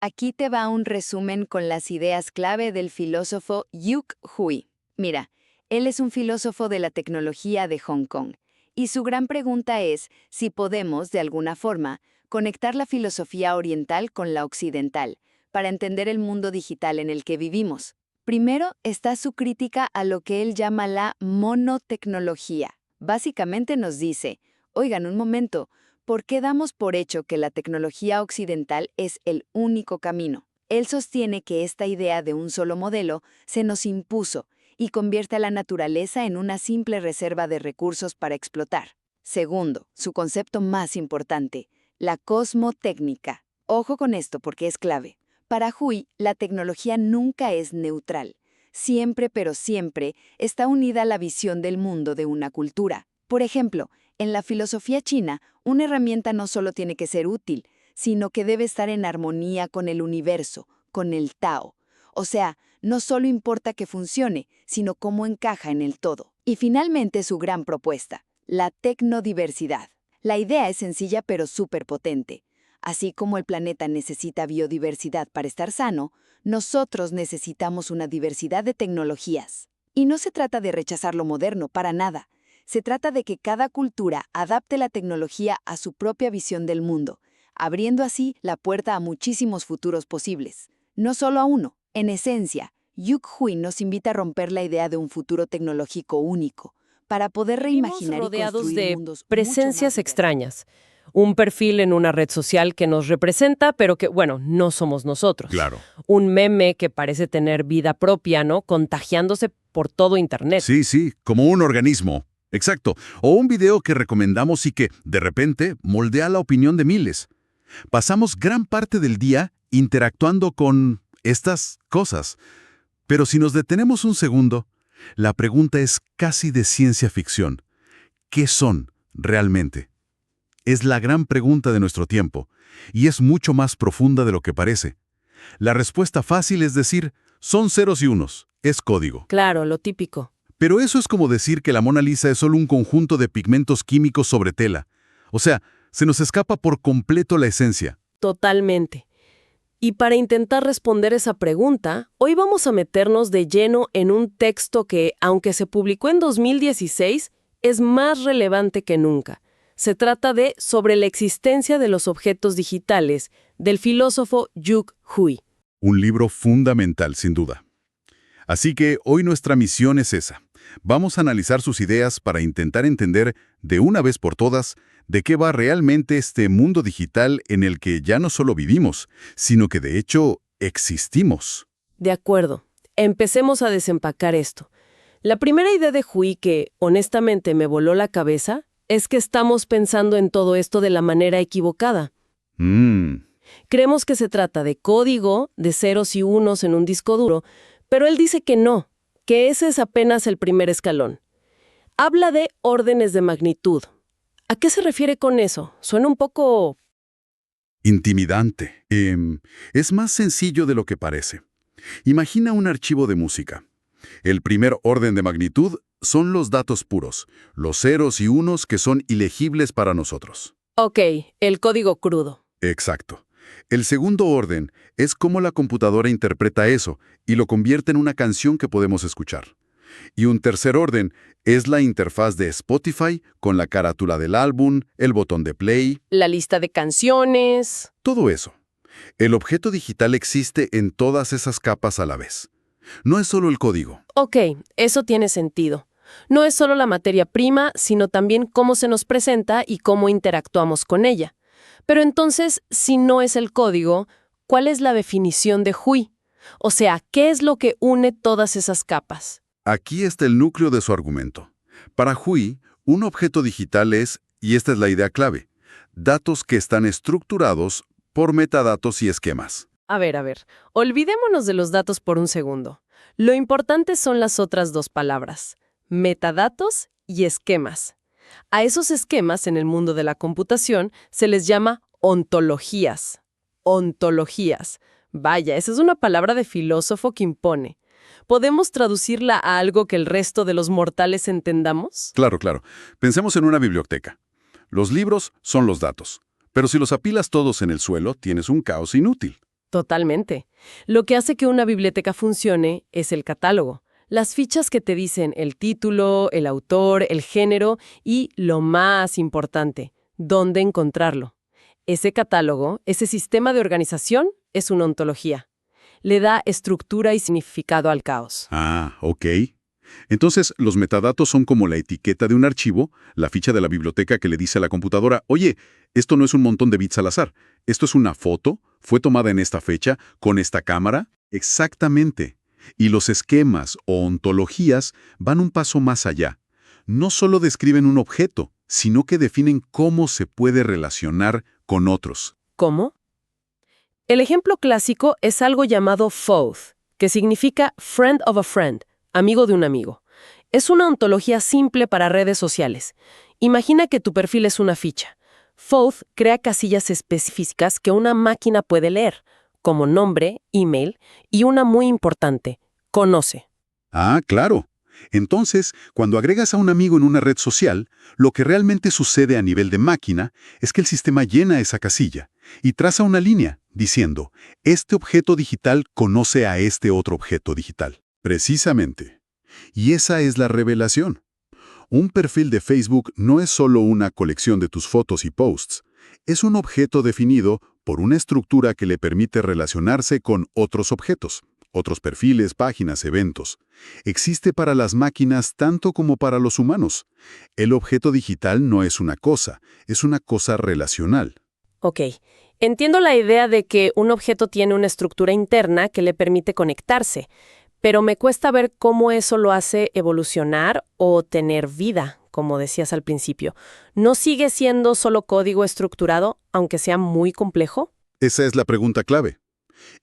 Aquí te va un resumen con las ideas clave del filósofo Yuk Hui. Mira, él es un filósofo de la tecnología de Hong Kong, y su gran pregunta es si podemos, de alguna forma, conectar la filosofía oriental con la occidental, para entender el mundo digital en el que vivimos. Primero está su crítica a lo que él llama la monotecnología. Básicamente nos dice, oigan un momento, ¿por qué damos por hecho que la tecnología occidental es el único camino? Él sostiene que esta idea de un solo modelo se nos impuso y convierte a la naturaleza en una simple reserva de recursos para explotar. Segundo, su concepto más importante, la cosmotécnica. Ojo con esto porque es clave. Para Hui, la tecnología nunca es neutral. Siempre, pero siempre, está unida a la visión del mundo de una cultura. Por ejemplo, en la filosofía china, una herramienta no solo tiene que ser útil, sino que debe estar en armonía con el universo, con el Tao. O sea, no solo importa que funcione, sino cómo encaja en el todo. Y finalmente su gran propuesta, la tecnodiversidad. La idea es sencilla pero súper potente. Así como el planeta necesita biodiversidad para estar sano, nosotros necesitamos una diversidad de tecnologías. Y no se trata de rechazar lo moderno, para nada. Se trata de que cada cultura adapte la tecnología a su propia visión del mundo, abriendo así la puerta a muchísimos futuros posibles. No solo a uno. En esencia, Yuk Hui nos invita a romper la idea de un futuro tecnológico único, para poder reimaginar y Rodeados construir de mundos mucho presencias más diversos. extrañas. Un perfil en una red social que nos representa, pero que, bueno, no somos nosotros. Claro. Un meme que parece tener vida propia, ¿no? Contagiándose por todo Internet. Sí, sí, como un organismo. Exacto. O un video que recomendamos y que, de repente, moldea la opinión de miles. Pasamos gran parte del día interactuando con estas cosas. Pero si nos detenemos un segundo, la pregunta es casi de ciencia ficción. ¿Qué son realmente? Es la gran pregunta de nuestro tiempo, y es mucho más profunda de lo que parece. La respuesta fácil es decir, son ceros y unos, es código. Claro, lo típico. Pero eso es como decir que la Mona Lisa es solo un conjunto de pigmentos químicos sobre tela. O sea, se nos escapa por completo la esencia. Totalmente. Y para intentar responder esa pregunta, hoy vamos a meternos de lleno en un texto que, aunque se publicó en 2016, es más relevante que nunca. Se trata de Sobre la existencia de los objetos digitales, del filósofo Yuk Hui. Un libro fundamental, sin duda. Así que hoy nuestra misión es esa. Vamos a analizar sus ideas para intentar entender, de una vez por todas, de qué va realmente este mundo digital en el que ya no solo vivimos, sino que de hecho existimos. De acuerdo. Empecemos a desempacar esto. La primera idea de Hui que, honestamente, me voló la cabeza es que estamos pensando en todo esto de la manera equivocada. Creemos que se trata de código, de ceros y unos en un disco duro, pero él dice que no, que ese es apenas el primer escalón. Habla de órdenes de magnitud. ¿A qué se refiere con eso? Suena un poco... Intimidante. Es más sencillo de lo que parece. Imagina un archivo de música. El primer orden de magnitud son los datos puros, los ceros y unos que son ilegibles para nosotros. Ok, el código crudo. Exacto. El segundo orden es cómo la computadora interpreta eso y lo convierte en una canción que podemos escuchar. Y un tercer orden es la interfaz de Spotify con la carátula del álbum, el botón de play, La lista de canciones... todo eso. El objeto digital existe en todas esas capas a la vez. No es solo el código. Ok, eso tiene sentido. No es solo la materia prima, sino también cómo se nos presenta y cómo interactuamos con ella. Pero entonces, si no es el código, ¿cuál es la definición de Hui? O sea, ¿qué es lo que une todas esas capas? Aquí está el núcleo de su argumento. Para Hui, un objeto digital es, y esta es la idea clave, datos que están estructurados por metadatos y esquemas. A ver, olvidémonos de los datos por un segundo. Lo importante son las otras dos palabras, metadatos y esquemas. A esos esquemas en el mundo de la computación se les llama ontologías. Ontologías. Vaya, esa es una palabra de filósofo que impone. ¿Podemos traducirla a algo que el resto de los mortales entendamos? Claro, claro. Pensemos en una biblioteca. Los libros son los datos, pero si los apilas todos en el suelo, tienes un caos inútil. Totalmente. Lo que hace que una biblioteca funcione es el catálogo. Las fichas que te dicen el título, el autor, el género y, lo más importante, dónde encontrarlo. Ese catálogo, ese sistema de organización, es una ontología. Le da estructura y significado al caos. Ah, ok. Entonces, los metadatos son como la etiqueta de un archivo, la ficha de la biblioteca que le dice a la computadora, oye, esto no es un montón de bits al azar, esto es una foto, fue tomada en esta fecha, con esta cámara. Exactamente. Y los esquemas o ontologías van un paso más allá. No solo describen un objeto, sino que definen cómo se puede relacionar con otros. ¿Cómo? El ejemplo clásico es algo llamado FOID, que significa Friend of a Friend, amigo de un amigo. Es una ontología simple para redes sociales. Imagina que tu perfil es una ficha. FOID crea casillas específicas que una máquina puede leer, como nombre, email y una muy importante, conoce. Ah, claro. Entonces, cuando agregas a un amigo en una red social, lo que realmente sucede a nivel de máquina es que el sistema llena esa casilla y traza una línea diciendo, este objeto digital conoce a este otro objeto digital. Precisamente. Y esa es la revelación. Un perfil de Facebook no es solo una colección de tus fotos y posts, es un objeto definido por una estructura que le permite relacionarse con otros objetos, otros perfiles, páginas, eventos. Existe para las máquinas tanto como para los humanos. El objeto digital no es una cosa relacional. Ok, entiendo la idea de que un objeto tiene una estructura interna que le permite conectarse, pero me cuesta ver cómo eso lo hace evolucionar o tener vida, como decías al principio. ¿No sigue siendo solo código estructurado, aunque sea muy complejo? Esa es la pregunta clave.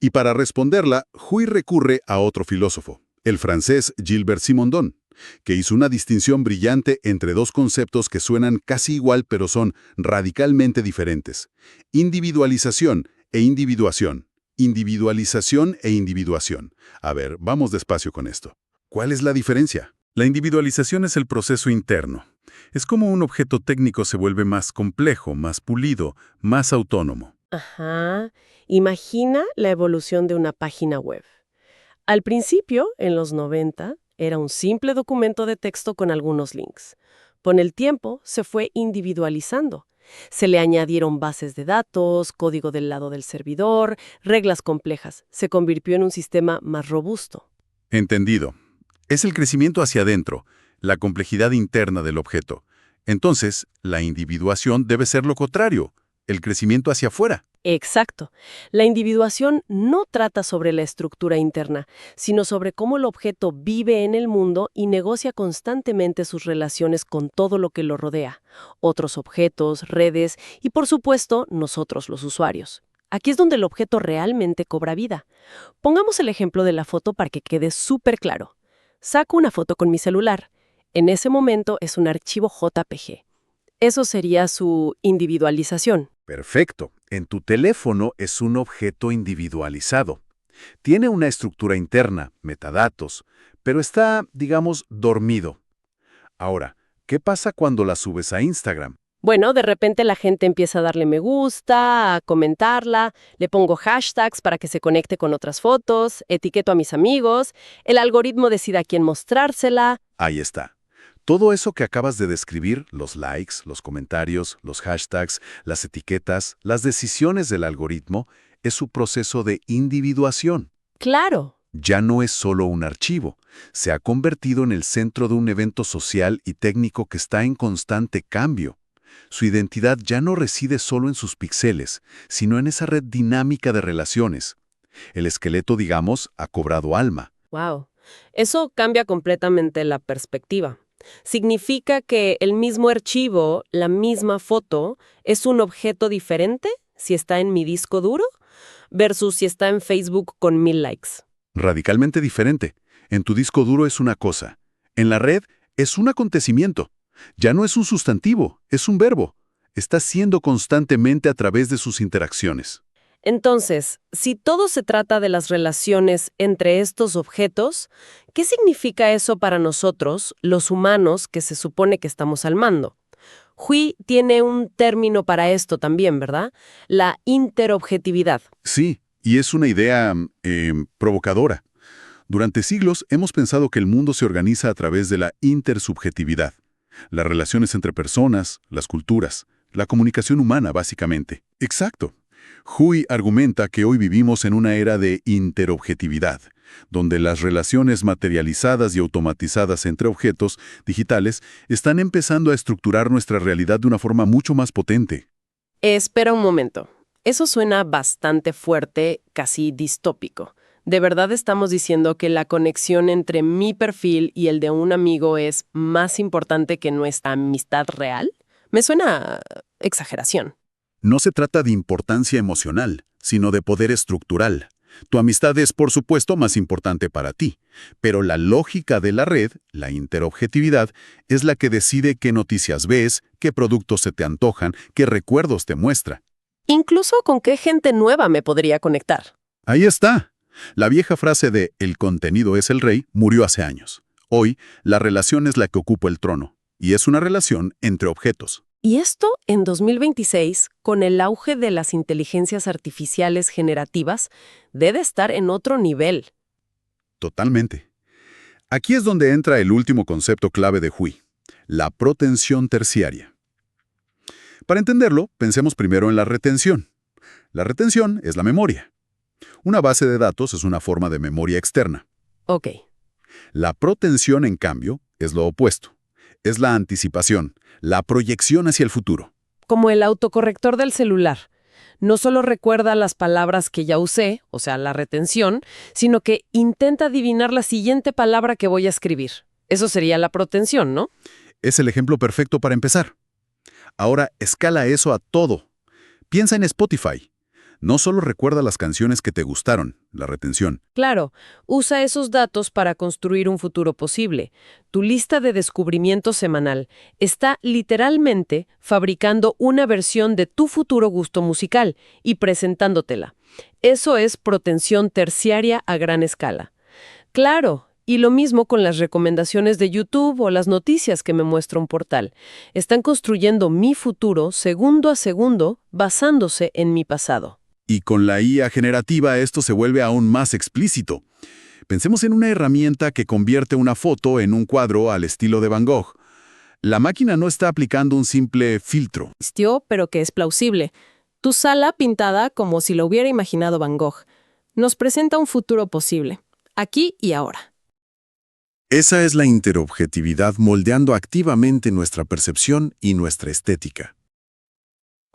Y para responderla, Huy recurre a otro filósofo, el francés Gilbert Simondon, que hizo una distinción brillante entre dos conceptos que suenan casi igual pero son radicalmente diferentes: individualización e individuación. Individualización e individuación. A ver, vamos despacio con esto. ¿Cuál es la diferencia? La individualización es el proceso interno. Es como un objeto técnico se vuelve más complejo, más pulido, más autónomo. Ajá. Imagina la evolución de una página web. Al principio, en los 90, era un simple documento de texto con algunos links. Con el tiempo, se fue individualizando. Se le añadieron bases de datos, código del lado del servidor, reglas complejas. Se convirtió en un sistema más robusto. Entendido. Es el crecimiento hacia adentro, la complejidad interna del objeto. Entonces, la individuación debe ser lo contrario, el crecimiento hacia afuera. Exacto. La individuación no trata sobre la estructura interna, sino sobre cómo el objeto vive en el mundo y negocia constantemente sus relaciones con todo lo que lo rodea, otros objetos, redes y, por supuesto, nosotros los usuarios. Aquí es donde el objeto realmente cobra vida. Pongamos el ejemplo de la foto para que quede súper claro. Saco una foto con mi celular. En ese momento es un archivo JPG. Eso sería su individualización. Perfecto. En tu teléfono es un objeto individualizado. Tiene una estructura interna, metadatos, pero está, digamos, dormido. Ahora, ¿qué pasa cuando la subes a Instagram? Bueno, de repente la gente empieza a darle me gusta, a comentarla, le pongo hashtags para que se conecte con otras fotos, etiqueto a mis amigos, el algoritmo decide a quién mostrársela. Ahí está. Todo eso que acabas de describir, los likes, los comentarios, los hashtags, las etiquetas, las decisiones del algoritmo, es su proceso de individuación. Claro. Ya no es solo un archivo, se ha convertido en el centro de un evento social y técnico que está en constante cambio. Su identidad ya no reside solo en sus píxeles, sino en esa red dinámica de relaciones. El esqueleto, digamos, ha cobrado alma. Wow. Eso cambia completamente la perspectiva. ¿Significa que el mismo archivo, la misma foto, es un objeto diferente si está en mi disco duro versus si está en Facebook con 1000 likes? Radicalmente diferente. En tu disco duro es una cosa. En la red es un acontecimiento. Ya no es un sustantivo, es un verbo. Está siendo constantemente a través de sus interacciones. Entonces, si todo se trata de las relaciones entre estos objetos, ¿qué significa eso para nosotros, los humanos, que se supone que estamos al mando? Huy tiene un término para esto también, ¿verdad? La interobjetividad. Sí, Y es una idea provocadora. Durante siglos hemos pensado que el mundo se organiza a través de la intersubjetividad, las relaciones entre personas, las culturas, la comunicación humana, básicamente. Exacto. Hui argumenta que hoy vivimos en una era de interobjetividad, donde las relaciones materializadas y automatizadas entre objetos digitales están empezando a estructurar nuestra realidad de una forma mucho más potente. Espera un momento. Eso suena bastante fuerte, casi distópico. ¿De verdad estamos diciendo que la conexión entre mi perfil y el de un amigo es más importante que nuestra amistad real? Me suena a exageración. No se trata de importancia emocional, sino de poder estructural. Tu amistad es, por supuesto, más importante para ti, pero la lógica de la red, la interobjetividad, es la que decide qué noticias ves, qué productos se te antojan, qué recuerdos te muestra. Incluso con qué gente nueva me podría conectar. Ahí está. La vieja frase de «el contenido es el rey» murió hace años. Hoy, la relación es la que ocupa el trono, y es una relación entre objetos. Y esto en 2026, con el auge de las inteligencias artificiales generativas, debe estar en otro nivel. Totalmente. Aquí es donde entra el último concepto clave de Hui, la protensión terciaria. Para entenderlo, pensemos primero en la retención. La retención es la memoria. Una base de datos es una forma de memoria externa. Ok. La protensión, en cambio, es lo opuesto. Es la anticipación, la proyección hacia el futuro. Como el autocorrector del celular. No solo recuerda las palabras que ya usé, o sea, la retención, sino que intenta adivinar la siguiente palabra que voy a escribir. Eso sería la protensión, ¿no? Es el ejemplo perfecto para empezar. Ahora escala eso a todo. Piensa en Spotify. No solo recuerda las canciones que te gustaron, la retención. Claro, usa esos datos para construir un futuro posible. Tu lista de descubrimiento semanal está literalmente fabricando una versión de tu futuro gusto musical y presentándotela. Eso es protensión terciaria a gran escala. Claro, y lo mismo con las recomendaciones de YouTube o las noticias que me muestra un portal. Están construyendo mi futuro segundo a segundo basándose en mi pasado. Y con la IA generativa esto se vuelve aún más explícito. Pensemos en una herramienta que convierte una foto en un cuadro al estilo de Van Gogh. La máquina no está aplicando un simple filtro. Pero que es plausible. Tu sala pintada como si lo hubiera imaginado Van Gogh. Nos presenta un futuro posible, aquí y ahora. Esa es la interobjetividad moldeando activamente nuestra percepción y nuestra estética.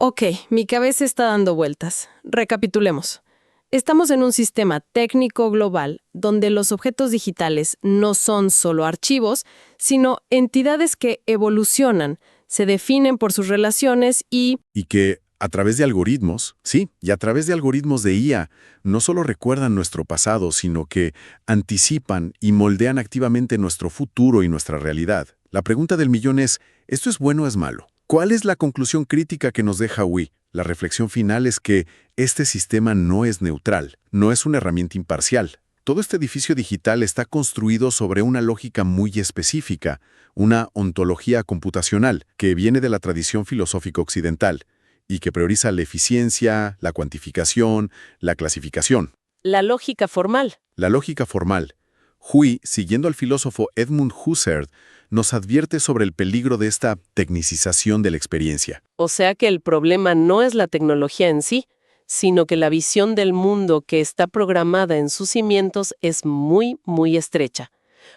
Ok, mi cabeza está dando vueltas. Recapitulemos. Estamos en un sistema técnico global donde los objetos digitales no son solo archivos, sino entidades que evolucionan, se definen por sus relaciones y que, a través de algoritmos, y a través de algoritmos de IA, no solo recuerdan nuestro pasado, sino que anticipan y moldean activamente nuestro futuro y nuestra realidad. La pregunta del millón es, ¿esto es bueno o es malo? ¿Cuál es la conclusión crítica que nos deja Hui? La reflexión final es que este sistema no es neutral, no es una herramienta imparcial. Todo este edificio digital está construido sobre una lógica muy específica, una ontología computacional que viene de la tradición filosófica occidental y que prioriza la eficiencia, la cuantificación, la clasificación. la lógica formal. La lógica formal. Hui, siguiendo al filósofo Edmund Husserl, nos advierte sobre el peligro de esta tecnicización de la experiencia. O sea que el problema no es la tecnología en sí, sino que la visión del mundo que está programada en sus cimientos es muy, muy estrecha.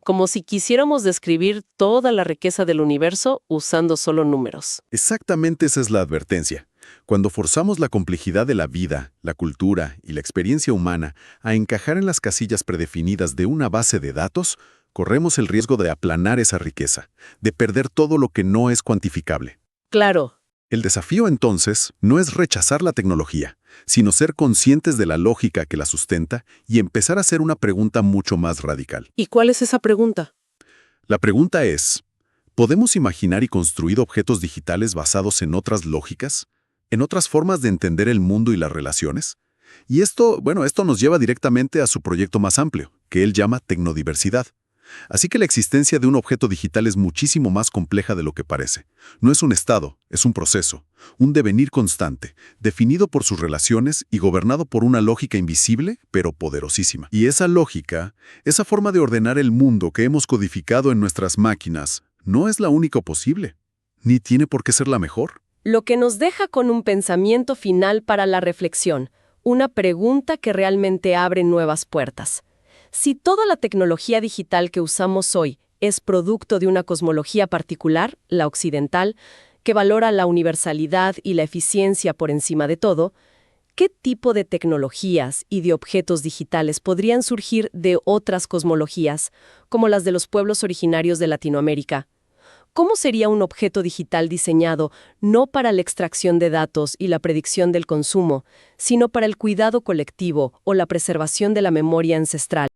Como si quisiéramos describir toda la riqueza del universo usando solo números. Exactamente esa es la advertencia. Cuando forzamos la complejidad de la vida, la cultura y la experiencia humana a encajar en las casillas predefinidas de una base de datos, corremos el riesgo de aplanar esa riqueza, de perder todo lo que no es cuantificable. Claro. El desafío, entonces, no es rechazar la tecnología, sino ser conscientes de la lógica que la sustenta y empezar a hacer una pregunta mucho más radical. ¿Y cuál es esa pregunta? La pregunta es, ¿podemos imaginar y construir objetos digitales basados en otras lógicas? ¿En otras formas de entender el mundo y las relaciones? Y esto nos lleva directamente a su proyecto más amplio, que él llama tecnodiversidad. Así que la existencia de un objeto digital es muchísimo más compleja de lo que parece. No es un estado, es un proceso, un devenir constante, definido por sus relaciones y gobernado por una lógica invisible, pero poderosísima. Y esa lógica, esa forma de ordenar el mundo que hemos codificado en nuestras máquinas, no es la única posible, ni tiene por qué ser la mejor. Lo que nos deja con un pensamiento final para la reflexión, una pregunta que realmente abre nuevas puertas. Si toda la tecnología digital que usamos hoy es producto de una cosmología particular, la occidental, que valora la universalidad y la eficiencia por encima de todo, ¿qué tipo de tecnologías y de objetos digitales podrían surgir de otras cosmologías, como las de los pueblos originarios de Latinoamérica? ¿Cómo sería un objeto digital diseñado no para la extracción de datos y la predicción del consumo, sino para el cuidado colectivo o la preservación de la memoria ancestral?